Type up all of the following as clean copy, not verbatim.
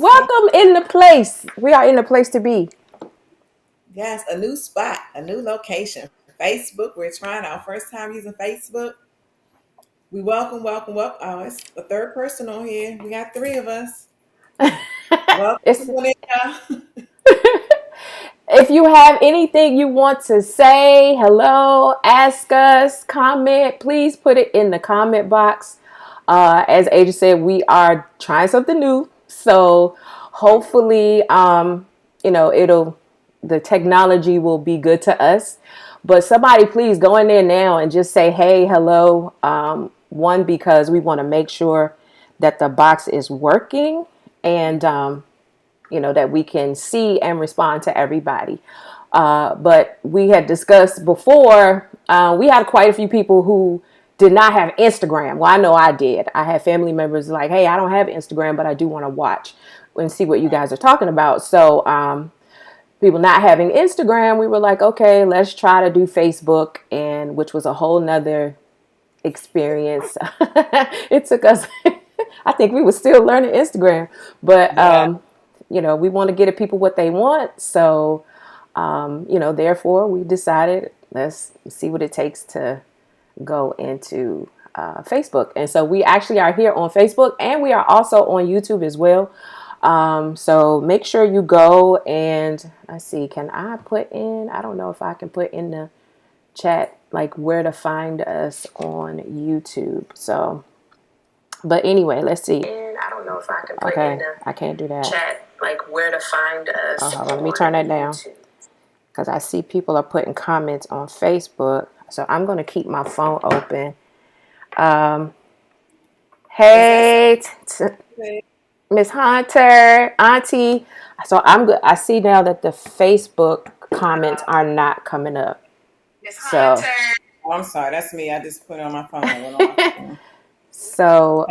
Welcome in the place. We are in the place to be. Yes, a new spot, a new location. Facebook. We're trying our first time using Facebook. We welcome. Oh, it's the third person on here. We got three of us. Welcome, It's Renae. if you have anything you want to say, hello, ask us, comment, please put it in the comment box. As Asia said, we are trying something new, so hopefully, it'll the technology will be good to us. But somebody, please go in there now and just say, hey, hello. One, because we want to make sure that the box is working and that we can see and respond to everybody. But we had discussed before, we had quite a few people who did not have Instagram. Well, I know I did. I had family members like, hey, I don't have Instagram, but I do want to watch and see what you guys are talking about. So people not having Instagram, we were like, okay, let's try to do Facebook, and which was a whole nother experience. It took us, I think we were still learning Instagram, but Yeah. we want to get at people what they want. So, therefore we decided let's see what it takes to go into Facebook. And so we actually are here on Facebook, and we are also on YouTube as well. So make sure you go and let's see, can I put in, I don't know if I can put in the chat like where to find us on YouTube. So, but anyway, let's see. And I don't know if I can put in the I can't do that. Chat like where to find us. Hold on, let me turn that down because I see people are putting comments on Facebook. So I'm going to keep my phone open. Hey, Miss Hunter, Auntie. So I'm good. I see now that the Facebook comments are not coming up. Miss So, Hunter. Oh, I'm sorry. That's me. I just put it on my phone. so,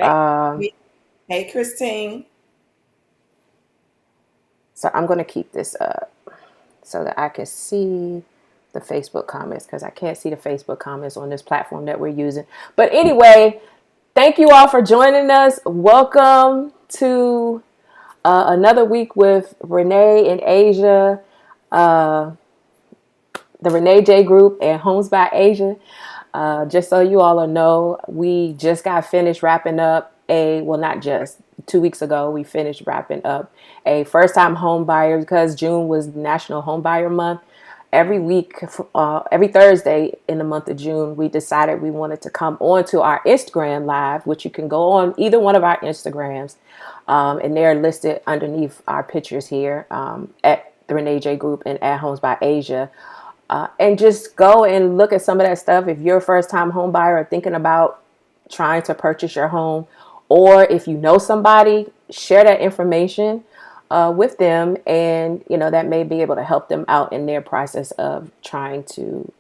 Hey, Christine. so I'm going to keep this up so that I can see the Facebook comments because I can't see the Facebook comments on this platform that we're using. But anyway, thank you all for joining us. Welcome to another week with Renae and Asia, the Renae J Group and Homes by Asia. Just so you all know, we just got finished wrapping up not just 2 weeks ago, we finished wrapping up a first time home buyer because June was National Home Buyer Month. Every week, every Thursday in the month of June, we decided we wanted to come on to our Instagram live, which you can go on either one of our Instagrams. And they're listed underneath our pictures here at the Renae J Group and at Homes by Asia. And just go and look at some of that stuff. If you're a first time home buyer or thinking about trying to purchase your home, or if you know somebody, share that information with them, and that may be able to help them out in their process of trying to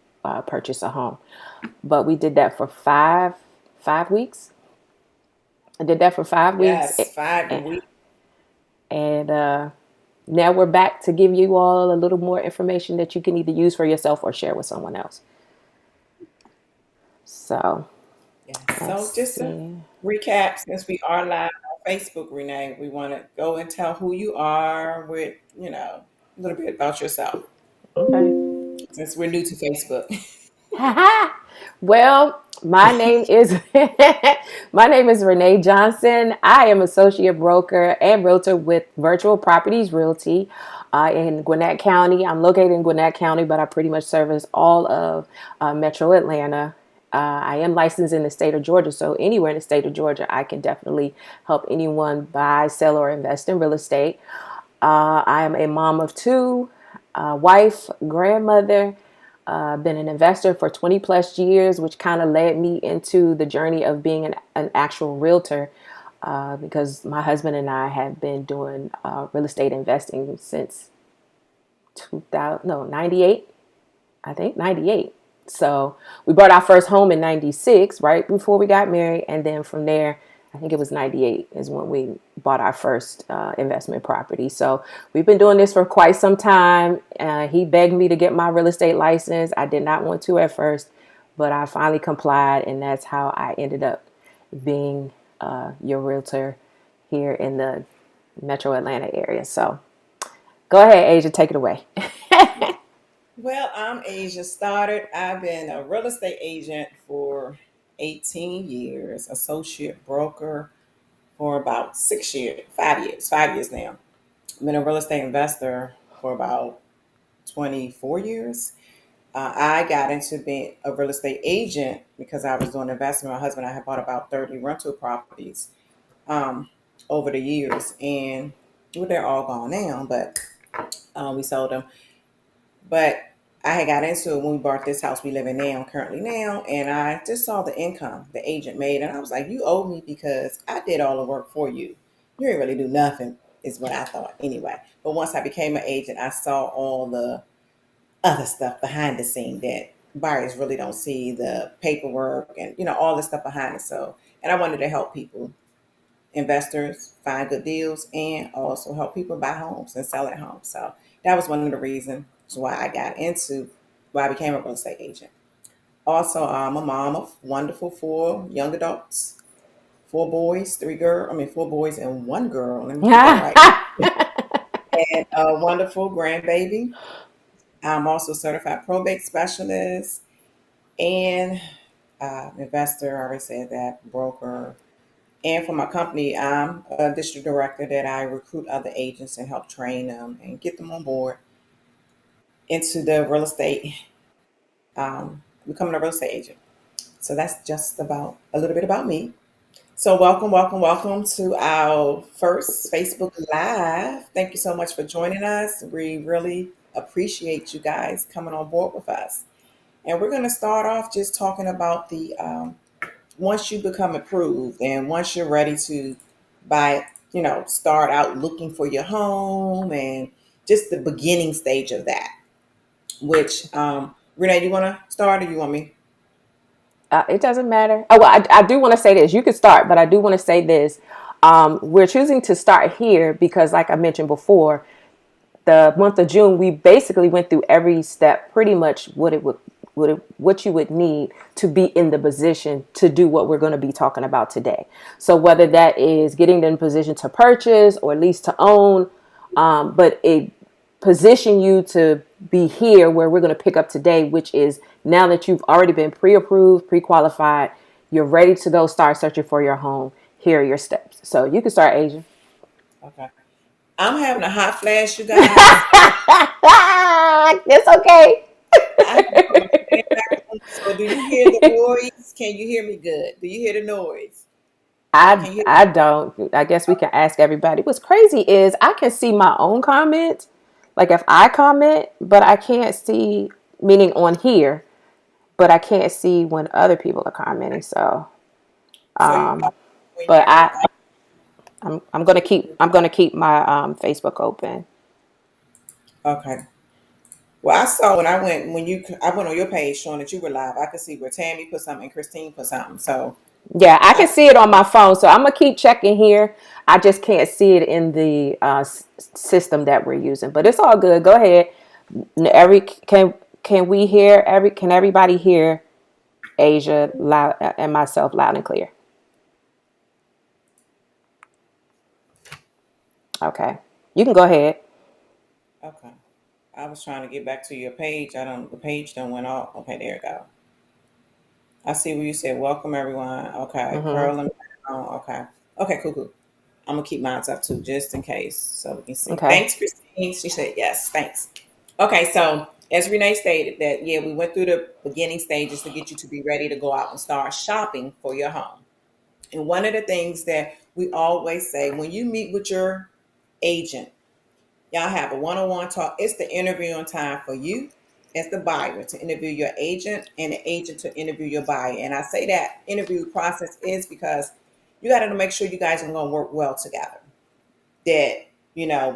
purchase a home. But we did that for five weeks. I did that for 5 weeks. Yes, 5 weeks. And now we're back to give you all a little more information that you can either use for yourself or share with someone else. So, So just to recap, since we are live on Facebook, Renae, we want to go and tell who you are with, a little bit about yourself. Okay. Since we're new to Facebook. Well, my name is my name is Renae Johnson. I am associate broker and realtor with Virtual Properties Realty in Gwinnett County. I'm located in Gwinnett County, but I pretty much service all of Metro Atlanta. I am licensed in the state of Georgia, so anywhere in the state of Georgia, I can definitely help anyone buy, sell, or invest in real estate. I am a mom of two, wife, grandmother. Been an investor for 20 plus years, which kind of led me into the journey of being an actual realtor because my husband and I have been doing real estate investing since 98, I think 98. So we bought our first home in 96, right before we got married. And then from there, I think it was 98 is when we bought our first investment property. So we've been doing this for quite some time. He begged me to get my real estate license. I did not want to at first, but I finally complied. And that's how I ended up being your realtor here in the Metro Atlanta area. So go ahead, Asia, take it away. Well, I'm Asia Stoddard. I've been a real estate agent for 18 years, associate broker for about 6 years, 5 years, 5 years now. I've been a real estate investor for about 24 years. I got into being a real estate agent because I was doing investment. My husband and I had bought about 30 rental properties um, over the years, and well, they're all gone now, but we sold them. But I had got into it when we bought this house we live in now, currently now, and I just saw the income the agent made, and I was like, "You owe me because I did all the work for you. You didn't really do nothing," is what I thought anyway. But once I became an agent, I saw all the other stuff behind the scene that buyers really don't see, the paperwork and all the stuff behind it. So, and I wanted to help people, investors, find good deals, and also help people buy homes and sell their homes. So that was one of the reasons why I got into why I became a real estate agent. Also, I'm a mom of wonderful four young adults, four boys, four boys and one girl. Let me get that right. And a wonderful grandbaby. I'm also a certified probate specialist and investor. I already said that, broker. And for my company, I'm a district director that I recruit other agents and help train them and get them on board into the real estate, becoming a real estate agent. So that's just about a little bit about me. So welcome, welcome, welcome to our first Facebook Live. Thank you so much for joining us. We really appreciate you guys coming on board with us. And we're going to start off just talking about the once you become approved and once you're ready to buy, start out looking for your home and just the beginning stage of that. Which, Renee, you want to start or you want me? It doesn't matter. Oh, well, I do want to say this. You could start, but I do want to say this. We're choosing to start here because, like I mentioned before, the month of June, we basically went through every step, pretty much what you would need to be in the position to do what we're going to be talking about today. So whether that is getting in position to purchase or at least to own, but it position you to be here where we're going to pick up today, which is now that you've already been pre-approved, pre-qualified, you're ready to go start searching for your home. Here are your steps. So you can start, Asia. Okay. I'm having a hot flash, you guys. It's okay. I have to put my fan back on. So do you hear the noise? Can you hear me good? Do you hear the noise? I Can you I don't. I guess we can ask everybody. What's crazy is I can see my own comments, like if I comment, but I can't see, meaning on here, but I can't see when other people are commenting. So, so you when but you're I'm gonna keep my Facebook open. okay. Well, I saw when I went on your page showing that you were live. I could see where Tammy put something and Christine put something. So Yeah, I I can see it on my phone, so I'm gonna keep checking here. I just can't see it in the system that we're using, but it's all good. Go ahead. Every can we hear every can everybody hear Asia loud and myself loud and clear? Okay, you can go ahead. okay. I was trying to get back to your page. I don't. The page done went off. Okay, there you go. I see where you said welcome everyone. Okay, Mm-hmm. Pearl and okay. Okay, cool, cool. I'm gonna keep mine up too, just in case, so we can see. Okay. Thanks, Christine. She said yes. Thanks. Okay, so as Renee stated, that yeah, we went through the beginning stages to get you to be ready to go out and start shopping for your home. And one of the things that we always say when you meet with your agent, y'all have a one-on-one talk. It's the interviewing time for you as the buyer to interview your agent and the agent to interview your buyer. And I say that interview process is because you got to make sure you guys are going to work well together. That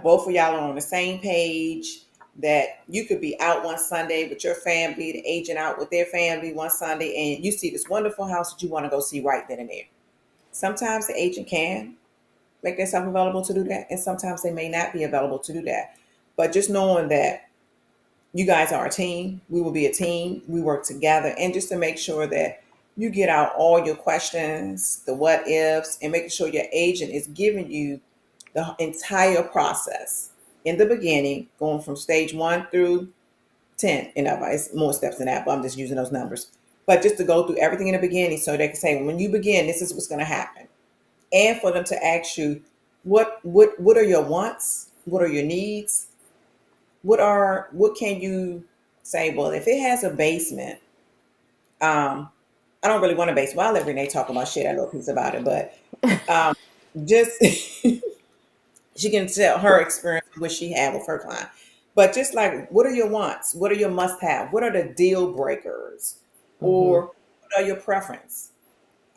both of y'all are on the same page. That you could be out one Sunday with your family, the agent out with their family one Sunday, and you see this wonderful house that you want to go see right then and there. Sometimes the agent can make themselves available to do that, and sometimes they may not be available to do that. But just knowing that you guys are a team, we will be a team, we work together, and just to make sure that you get out all your questions, the what ifs, and making sure your agent is giving you the entire process in the beginning, going from stage 1 through 10. It's more steps than that, but I'm just using those numbers. But just to go through everything in the beginning so they can say, when you begin, this is what's going to happen. And for them to ask you, what are your wants? What are your needs? What can you say? Well, if it has a basement, I don't really want a basement. Well, I'll let Renee talk about shit, a little piece about it, but um, just she can tell her experience, what she had with her client. But just like, what are your wants? What are your must have? What are the deal breakers? Mm-hmm. Or what are your preference?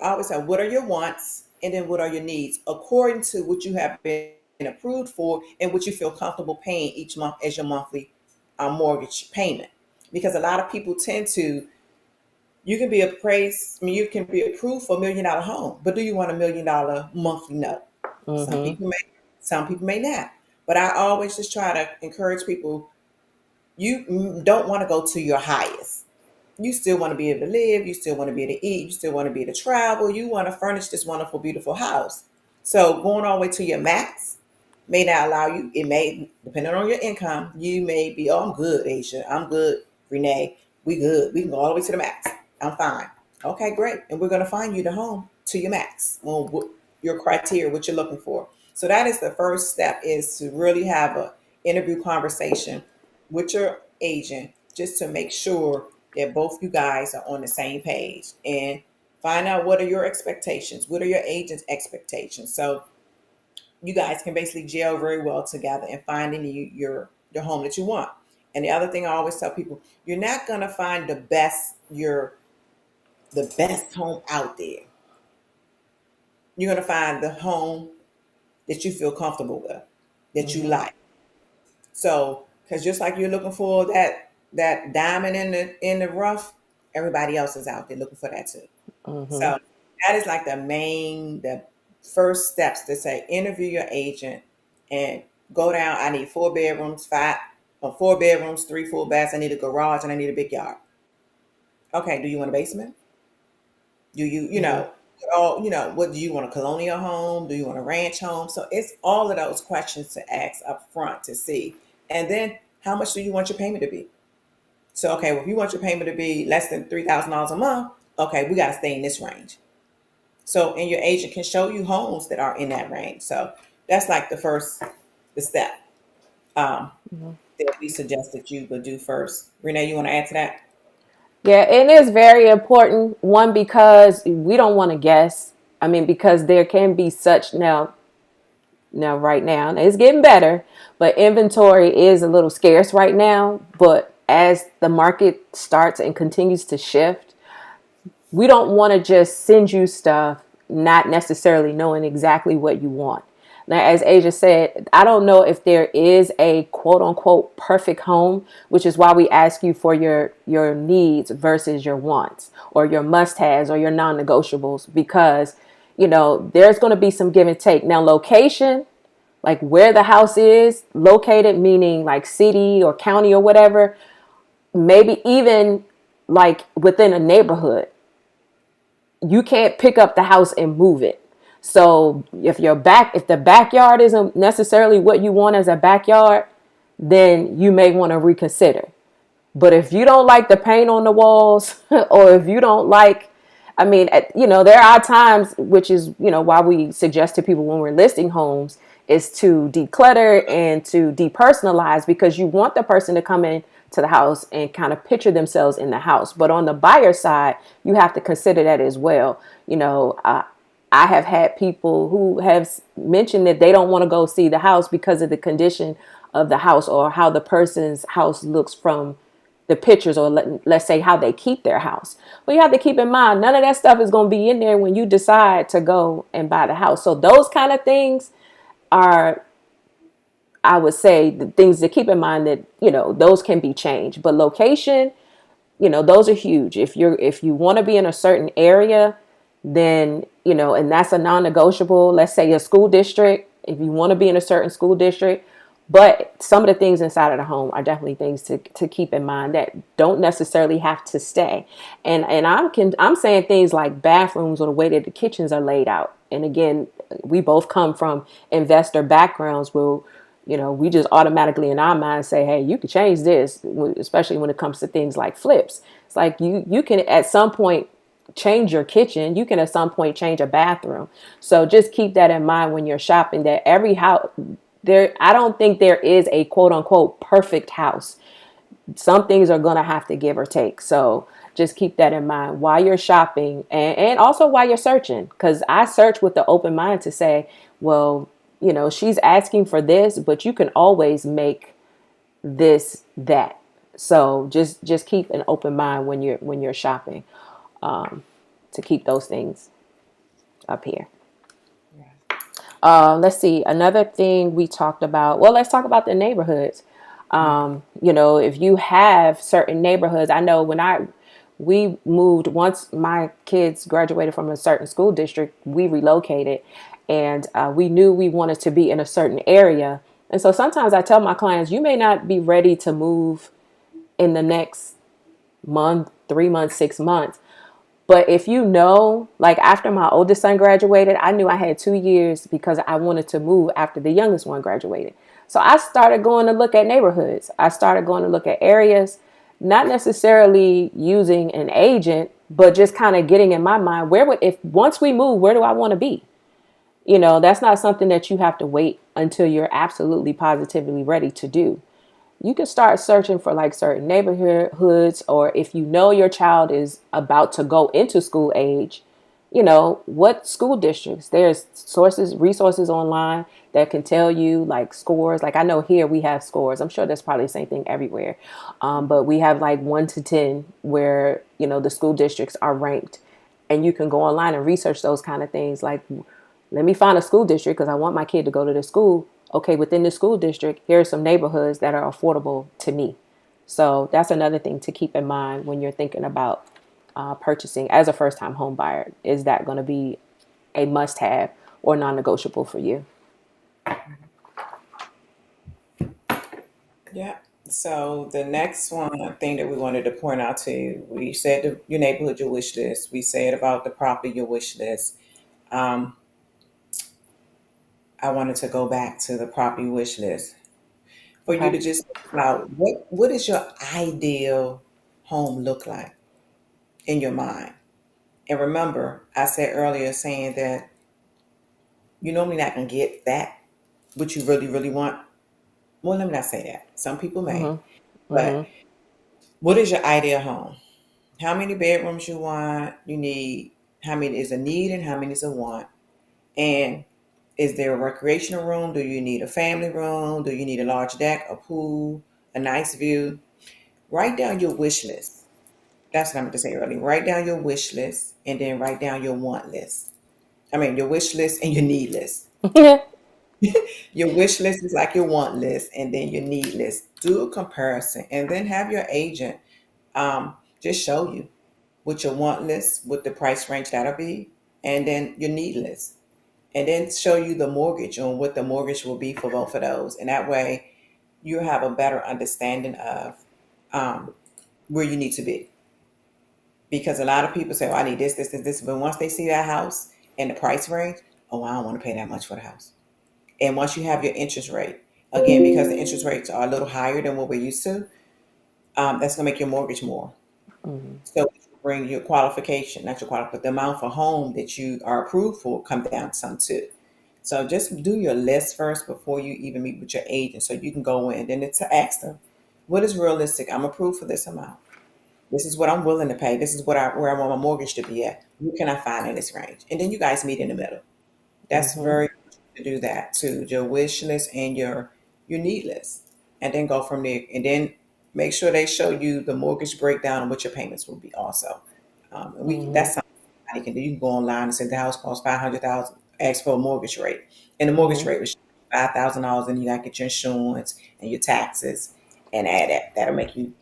I always say, what are your wants? And then what are your needs? According to what you have been approved for and what you feel comfortable paying each month as your monthly mortgage payment. Because a lot of people tend to, you can be appraised, I mean, you can be approved for $1 million home, but do you want $1 million monthly note? Some Mm-hmm. people may, some people may not. But I always just try to encourage people, you don't want to go to your highest. You still want to be able to live, you still want to be able to eat, you still want to be able to travel, you want to furnish this wonderful, beautiful house. So going all the way to your max may not allow you, it may, depending on your income, you may be, oh, I'm good, Asia. I'm good, Renee. We good. We can go all the way to the max. I'm fine. Okay, great. And we're going to find you the home to your max on what your criteria, what you're looking for. So that is the first step, is to really have a interview conversation with your agent, just to make sure that both you guys are on the same page, and find out what are your expectations, what are your agent's expectations. So you guys can basically gel very well together and finding your home that you want. And the other thing I always tell people, you're not gonna find the best home out there. You're gonna find the home that you feel comfortable with, that you Mm-hmm. like. So, because just like you're looking for that diamond in the rough, everybody else is out there looking for that too. Mm-hmm. So that is like the first steps, to say, interview your agent and go down. I need 4 bedrooms, 4 bedrooms, 3 full baths. I need a garage and I need a big yard. Okay, do you want a basement? Do you Mm-hmm. know, all, what do you want, a colonial home? Do you want a ranch home? So it's all of those questions to ask up front to see. And then how much do you want your payment to be? So, okay, well, if you want your payment to be less than $3,000 a month, okay, we got to stay in this range. So, and your agent can show you homes that are in that range. So that's like the step um, Mm-hmm. that we suggest that you would do first. Renee, you want to add to that? Yeah, it is very important. One, because we don't want to guess. I mean, because there can be such now right now, and it's getting better, but inventory is a little scarce right now. But as the market starts and continues to shift, we don't want to just send you stuff not necessarily knowing exactly what you want. Now, as Asia said, I don't know if there is a quote unquote perfect home, which is why we ask you for your needs versus your wants, or your must haves or your non negotiables, because there's going to be some give and take. Now, location, like where the house is located, meaning like city or county or whatever, maybe even like within a neighborhood, you can't pick up the house and move it. So if the backyard isn't necessarily what you want as a backyard, then you may want to reconsider. But if you don't like the paint on the walls, or if you don't like, I mean, there are times, which is, why we suggest to people when we're listing homes, is to declutter and to depersonalize, because you want the person to come in to the house and kind of picture themselves in the house. But on the buyer side, you have to consider that as well. I have had people who have mentioned that they don't want to go see the house because of the condition of the house, or how the person's house looks from the pictures, or let's say how they keep their house. Well, you have to keep in mind, none of that stuff is going to be in there when you decide to go and buy the house. So those kind of things are, I would say, the things to keep in mind, that those can be changed. But location, those are huge. If you want to be in a certain area, then and that's a non-negotiable. Let's say a school district, if you want to be in a certain school district. But some of the things inside of the home are definitely things to keep in mind that don't necessarily have to stay. And I'm saying things like bathrooms, or the way that the kitchens are laid out. And again, we both come from investor backgrounds where, we just automatically in our mind say, hey, you can change this, especially when it comes to things like flips. It's like you can at some point change your kitchen. You can at some point change a bathroom. So just keep that in mind when you're shopping, that every house there, I don't think there is a quote unquote perfect house. Some things are going to have to give or take. So just keep that in mind while you're shopping, and also while you're searching. Because I search with the open mind to say, well, she's asking for this, but you can always make this that. So just keep an open mind when you're shopping, to keep those things up here. Yeah. Let's see. Another thing we talked about. Well, let's talk about the neighborhoods. Okay. If you have certain neighborhoods, I know we moved once my kids graduated from a certain school district, we relocated, and we knew we wanted to be in a certain area. And so sometimes I tell my clients, you may not be ready to move in the next month, 3 months, 6 months. But if like after my oldest son graduated, I knew I had 2 years because I wanted to move after the youngest one graduated. So I started going to look at neighborhoods. I started going to look at areas, not necessarily using an agent, but just kind of getting in my mind, if once we move, where do I want to be? That's not something that you have to wait until you're absolutely positively ready to do. You can start searching for like certain neighborhoods, or if your child is about to go into school age, what school districts. There's resources online that can tell you like scores. Like I know here we have scores. I'm sure that's probably the same thing everywhere. But we have like 1 to 10 where, the school districts are ranked, and you can go online and research those kind of things. Like, let me find a school district because I want my kid to go to this school. Okay, within the school district, here are some neighborhoods that are affordable to me. So that's another thing to keep in mind when you're thinking about purchasing as a first-time home buyer. Is that going to be a must-have or non-negotiable for you? Yeah. So the next one thing that we wanted to point out to you, we said your neighborhood, your wish list. We said about the property, your wish list. Um, I wanted to go back to the property wish list for you Okay. to just think about what does your ideal home look like in your mind. And remember, I said earlier saying that you're normally not gonna get that what you really, really want. Well, let me not say that. Some people may, Mhm. but Mhm. what is your ideal home? How many bedrooms you want? You need how many is a need and how many is a want? And is there a recreational room? Do you need a family room? Do you need a large deck, a pool, a nice view? Write down your wish list. That's what I meant to say earlier. Write down your wish list and then write down your want list. I mean, your wish list and your need list. Your wish list is like your want list, and then your need list. Do a comparison, and then have your agent just show you what your want list, what the price range that'll be, and then your need list, and then show you the mortgage on what the mortgage will be for both of those, and that way you have a better understanding of um, where you need to be. Because a lot of people say, "Oh, I need this, this, this, this," but once they see that house and the price range, oh, I don't want to pay that much for the house. And once you have your interest rate, again, because the interest rates are a little higher than what we're used to, that's going to make your mortgage more. Mhm. So bring your qualification, not your qualification, but the amount for home that you are approved for come down some too. So just do your list first before you even meet with your agent, so you can go in and then to ask them, what is realistic? I'm approved for this amount. This is what I'm willing to pay. This is where I want my mortgage to be at. What can I find in this range? And then you guys meet in the middle. That's Mhm. very important to do that too. Your wish list and your need list, and then go from there. And then make sure they show you the mortgage breakdown and what your payments will be also. And Mhm. that's something you can do. You can go online and say the house costs 500,000. Ask for a mortgage rate, and the mortgage Mhm. rate was $5,000, and you got to get your insurance and your taxes and add that. That'll make you.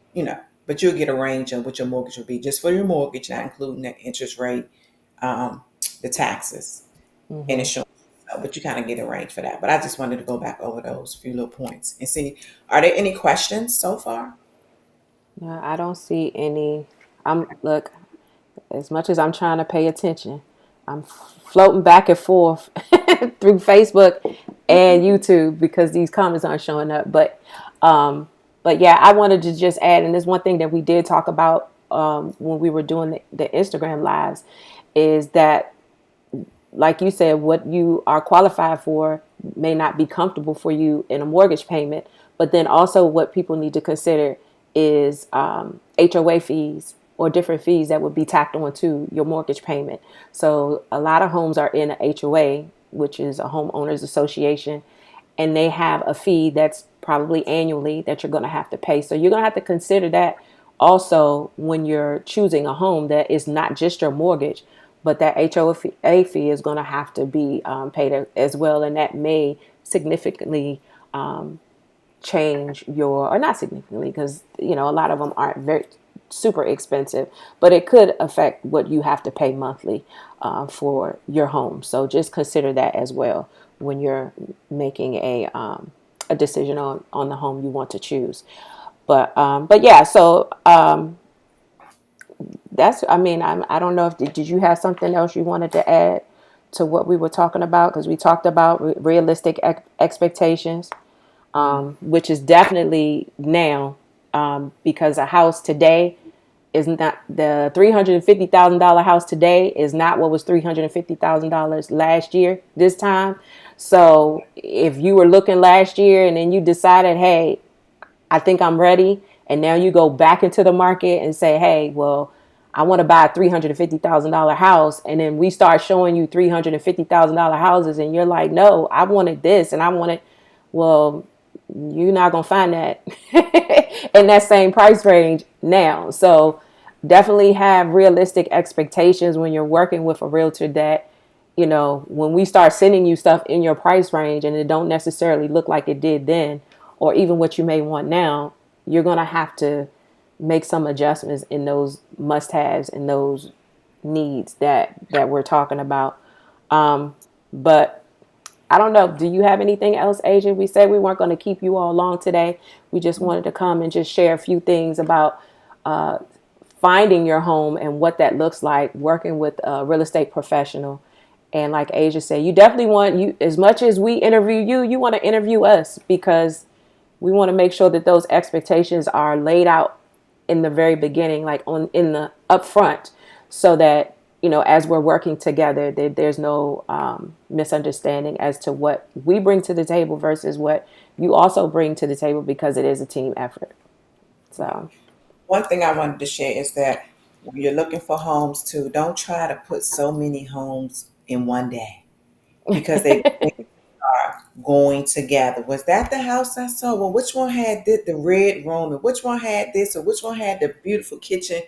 But you'll get a range of what your mortgage will be just for your mortgage, not including the interest rate, um, the taxes and Mhm. insurance. But you kind of get a range for that. But I just wanted to go back over those few little points and see, are there any questions so far? No, I don't see any. Look, as much as I'm trying to pay attention, I'm floating back and forth through Facebook and YouTube because these comments aren't showing up. Um, but yeah, I wanted to just add, and there's one thing that we did talk about when we were doing the Instagram lives, is that, like you said, what you are qualified for may not be comfortable for you in a mortgage payment. But then also, what people need to consider is HOA fees or different fees that would be tacked onto your mortgage payment. So, a lot of homes are in a HOA, which is a homeowners association, and they have a fee that's probably annually that you're going to have to pay. So, you're going to have to consider that also when you're choosing a home, that is not just your mortgage, but that HOA fee is going to have to be paid as well, and that may significantly change your, or not significantly, because a lot of them aren't very super expensive, but it could affect what you have to pay monthly for your home. So just consider that as well when you're making a decision on the home you want to choose. But yeah, so that's, I mean, I don't know if did you have something else you wanted to add to what we were talking about, because we talked about realistic expectations, Mm. which is definitely now, because a house today is not, the $350,000 house today is not what was $350,000 last year this time. So if you were looking last year and then you decided, hey, I think I'm ready, and now you go back into the market and say, hey, well, I want to buy a $350,000 house, and then we start showing you $350,000 houses, and you're like, no, I wanted this, and I wanted, well, you're not gonna find that in that same price range now. So definitely have realistic expectations when you're working with a realtor, that when we start sending you stuff in your price range and it don't necessarily look like it did then, or even what you may want now, you're going to have to make some adjustments in those must-haves and those needs that we're talking about. But I don't know. Do you have anything else, Asia? We said we weren't going to keep you all long today. We just wanted to come and just share a few things about finding your home and what that looks like, working with a real estate professional. And like Asia said, you definitely want, you, as much as we interview you, you want to interview us, because we want to make sure that those expectations are laid out in the very beginning, like on in the upfront, so that as we're working together, there's no misunderstanding as to what we bring to the table versus what you also bring to the table, because it is a team effort. So. One thing I wanted to share is that when you're looking for homes too, don't try to put so many homes in one day, because they are going together. Was that the house I saw? Well, which one had the red room, and which one had this, or which one had the beautiful kitchen?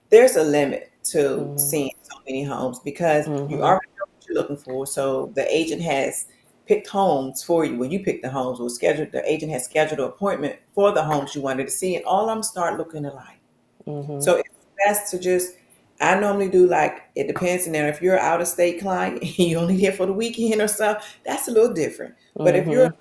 There's a limit to Mhm. seeing so many homes, because you Mhm. already know what you're looking for. So the agent has picked homes for you. When you pick the homes, or scheduled, the agent has scheduled an appointment for the homes you wanted to see, and all of them start looking alike. Mhm. So it's best to just, I normally do, like, it depends. And then if you're an out of state client and you only here for the weekend or so, that's a little different. But if you're Mhm.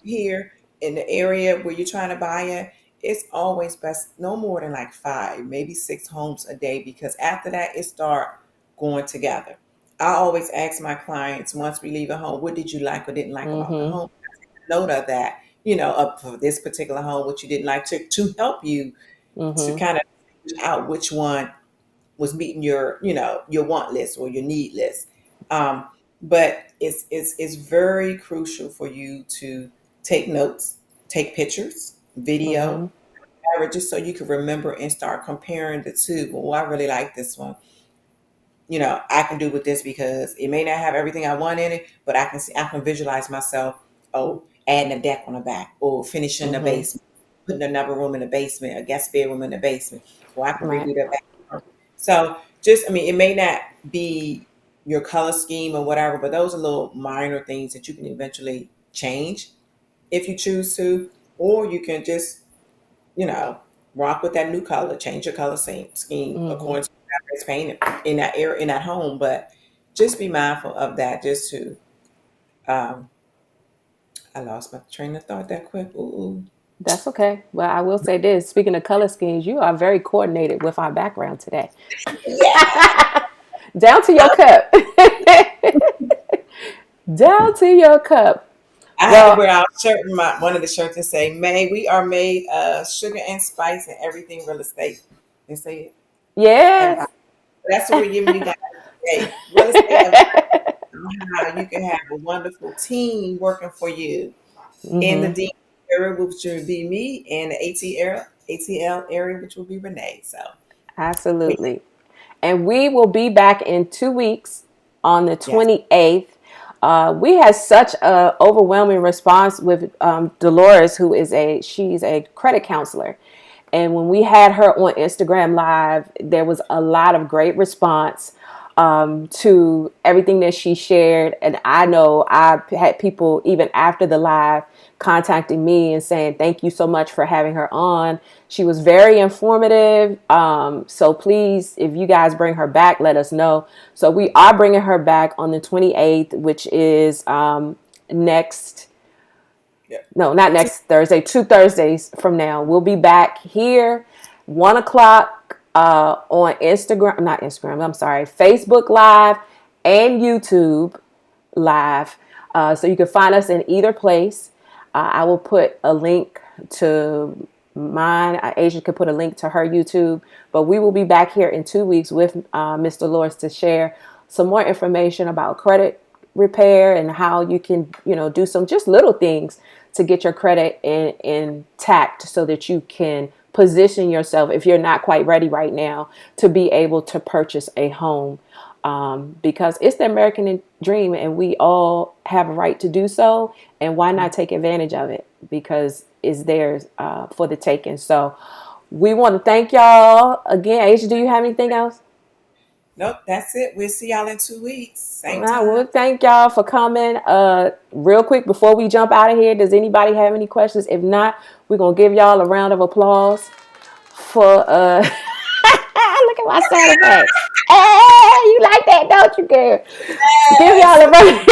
here in the area where you're trying to buy it, it's always best no more than like five, maybe six homes a day, because after that it start going together. I always ask my clients once we leave a home, what did you like or didn't like about the Mhm. home? Note of that, up for this particular home, what you didn't like, to help you to Mhm. kind of figure out which one was meeting your, your want list or your need list. Um, but it's very crucial for you to take notes, take pictures, video, Mhm. just so you can remember and start comparing the two. Well, I really like this one. I can do with this, because it may not have everything I want in it, but I can see, I can visualize myself, oh, adding a deck on the back, or finishing the Mhm. basement, putting another room in the basement, a guest bedroom in the basement, or I can Right. redo that back. So just, I mean, it may not be your color scheme or whatever, but those are little minor things that you can eventually change if you choose to, or you can just, you know, rock with that new color, change your color scheme Mhm. according to whatever it's painted in that area, in that home. But just be mindful of that. Just to, um, I lost my train of thought that quick. Ooh. That's okay. Well, I will say this. Speaking of color schemes, you are very coordinated with our background today. Yeah. Down to your cup. Down to your cup. I had to Well, wear our shirt, one of the shirts that say, "May we are made sugar and spice and everything real estate." They say it. And yes. that's what we're giving you guys today. Real estate advice on how you can have a wonderful team working for you in the Hmm. D area, which would be me, and the ATL area, which will be Renae. So we, Absolutely. And we will be back in 2 weeks on the yes, 28th. We had such a overwhelming response with Dolores, she's a credit counselor. And when we had her on Instagram Live, there was a lot of great response to everything that she shared. And I know I had people even after the live contacting me and saying, thank you so much for having her on. She was very informative. So please, if you guys bring her back, let us know. So we are bringing her back on the 28th, which is next yeah. no, not Two, next Thursday, 2 Thursdays from now. We'll be back here, 1 o'clock on Instagram, not Instagram, I'm sorry, Facebook Live and YouTube Live. So you can find us in either place. I will put a link to mine. Asia could put a link to her YouTube. But we will be back here in 2 weeks with Miss Dolores to share some more information about credit repair and how you can, do some just little things to get your credit intact so that you can position yourself, if you're not quite ready right now, to be able to purchase a home. Because it's the American dream and we all have a right to do so. And why not take advantage of it? Because it's theirs for the taking. So we want to thank y'all again. Asia, do you have anything else? nope, that's it. We'll see y'all in 2 weeks, same I time. will thank y'all for coming. Real quick before we jump out of here, does anybody have any questions? If not, we're gonna give y'all a round of applause for look at my sound effects. Hey, you like that, don't you, girl? Give y'all Yes. a round.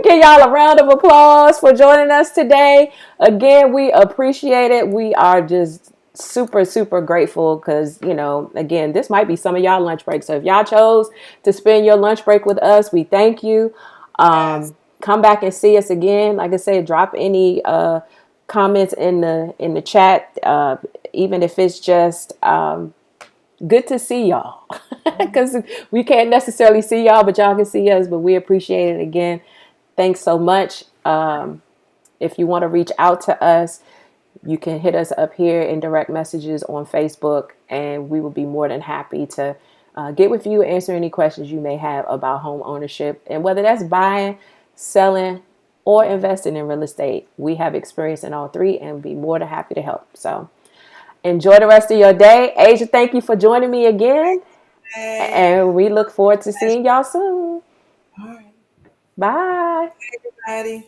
Give y'all a round of applause for joining us today. Again, we appreciate it. We are just super, super grateful because, again, this might be some of y'all lunch breaks. So if y'all chose to spend your lunch break with us, we thank you. Yes. Come back and see us again. Like I said, drop any comments in the chat, even if it's just good to see y'all. Because we can't necessarily see y'all, but y'all can see us. But we appreciate it again. Thanks so much. If you want to reach out to us, you can hit us up here in direct messages on Facebook, and we will be more than happy to get with you, answer any questions you may have about home ownership, and whether that's buying, selling, or investing in real estate. We have experience in all three and be more than happy to help. So enjoy the rest of your day. Asia, thank you for joining me again, Hey, and we look forward to seeing y'all soon. all right, Bye. everybody.